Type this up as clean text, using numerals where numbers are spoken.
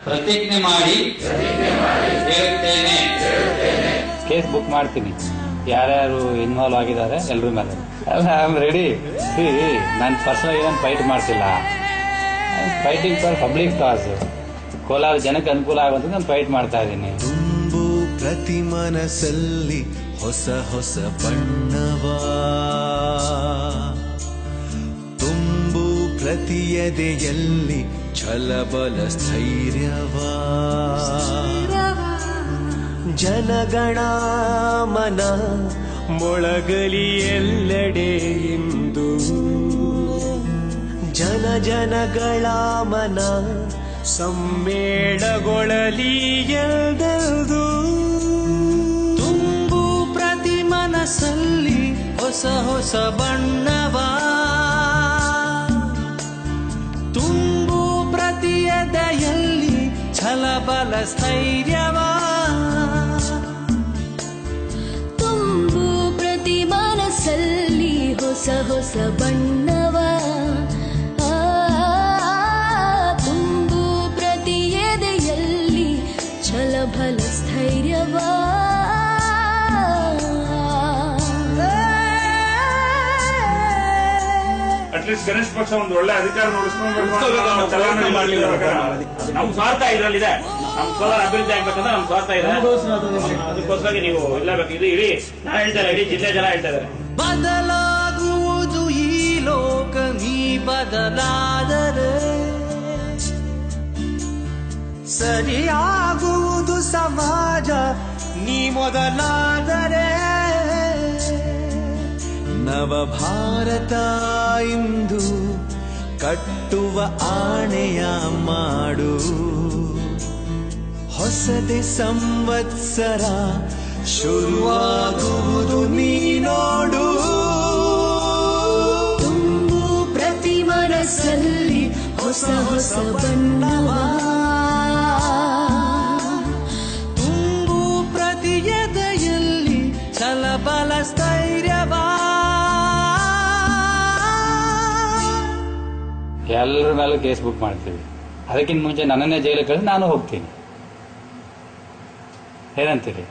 ಪ್ರತಿಜ್ಞೆ ಮಾಡಿ ಹೇಳುತ್ತೇನೆ. ಕೇಸ್ ಬುಕ್ ಮಾಡ್ತೀನಿ, ಯಾರ್ಯಾರು ಇನ್ವಾಲ್ವ್ ಆಗಿದ್ದಾರೆ ಎಲ್ರ ಮೇಲೆ. ಅಲ್ಲ, ಐ ಆಮ್ ರೆಡಿ. ನಾನು ಪರ್ಸನಲ್ ಏನು ಫೈಟ್ ಮಾಡ್ತಿಲ್ಲ. ಫೈಟಿಂಗ್ ಫಾರ್ ಪಬ್ಲಿಕ್ ಕಾಸ್. ಕೋಲಾರ ಜನಕ್ಕೆ ಅನುಕೂಲ ಆಗುವಂತ ನಾನು ಫೈಟ್ ಮಾಡ್ತಾ ಇದ್ದೀನಿ. ತುಂಬು ಪ್ರತಿ ಮನಸ್ಸಲ್ಲಿ ಹೊಸ ಹೊಸ ಬಣ್ಣವಾ, ತುಂಬು ಪ್ರತಿ ಎದೆಯಲ್ಲಿ ಛಲಬಲ ಸ್ಥೈರ್ಯವಾ. ಜನಗಣ ಮನ ಮೊಳಗಲಿ ಎಲ್ಲೆಡೆ ಎಂದು, ಜನ ಜನಗಳ ಮನ ಸಮ್ಮೇಳಗೊಳ್ಳಲಿ ಎಲ್ಲೆಲ್ದು. ತುಂಬು ಪ್ರತಿ ಮನಸ್ಸಲ್ಲಿ ಹೊಸ ಹೊಸ ಬಣ್ಣವಾ, ತುಂಬು ಪ್ರತಿ ಎದೆಯಲ್ಲಿ ಛಲಬಲ ಸ್ಥೈರ್ಯವಾ. ತುಂಬು ಪ್ರತಿ ಮನಸ್ಸಲ್ಲಿ ಹೊಸ ಹೊಸ ಬಣ್ಣವಾ, ತುಂಬು ಪ್ರತಿ ಎದೆಯಲ್ಲಿ ಛಲಬಲ ಸ್ಥೈರ್ಯವಾ. ಅಟ್ಲೀಸ್ಟ್ ಗಣೇಶ್ ಪಕ್ಷ ಒಂದು ಒಳ್ಳೆ ಅಧಿಕಾರ ನೋಡಿಸ್ಕೊಂಡು ನಮ್ ಸ್ವಾರ್ಥ ಇದ್ರಲ್ಲಿದೆ. ನಮ್ ಕೋಲಾರ ಅಭಿವೃದ್ಧಿ ಆಗ್ಬೇಕಂದ್ರೆ ನಮ್ ಸ್ವಾರ್ಥ ಇದೆ. ಅದಕ್ಕೋಸ್ಕರ ನೀವು ಇಲ್ಲಬೇಕು. ಇದು ಇಡೀ ನಾ ಹೇಳ್ತಾರೆ, ಇಡೀ ಜಿಲ್ಲೆ ಜನ ಹೇಳ್ತಾ ಇದಾರೆ. ಬದಲಾಗುವುದು ಈ ಲೋಕ ನೀ ಬದಲಾದರೆ, ಸರಿಯಾಗುವುದು ಸಮಾಜ ನೀ ಮೊದಲಾದರೆ. ನವ ಭಾರತ ಇಂದು ಕಟ್ಟುವ ಆಣೆಯ ಮಾಡು, ಹೊಸದೆ ಸಂವತ್ಸರ ಶುರುವಾಗುವುದು ನೀ ನೋಡು. ತುಂಬು ಪ್ರತಿ ಮನಸ್ಸಲ್ಲಿ ಹೊಸ ಹೊಸ ಬಣ್ಣವಾ, ತುಂಬು ಪ್ರತಿ ಎದೆಯಲ್ಲಿ ಛಲಬಲ ಸ್ಥೈರ್ಯವಾ. ಎಲ್ಲರ ಮೇಲೂ ಕೇಸ್ ಬುಕ್ ಮಾಡ್ತೀವಿ. ಅದಕ್ಕಿಂತ ಮುಂಚೆ ನನ್ನನ್ನೇ ಜೈಲಿಗೆ ಕಳಿಸಿ ನಾನು ಹೋಗ್ತೀನಿ. ಏನಂತೀರಿ?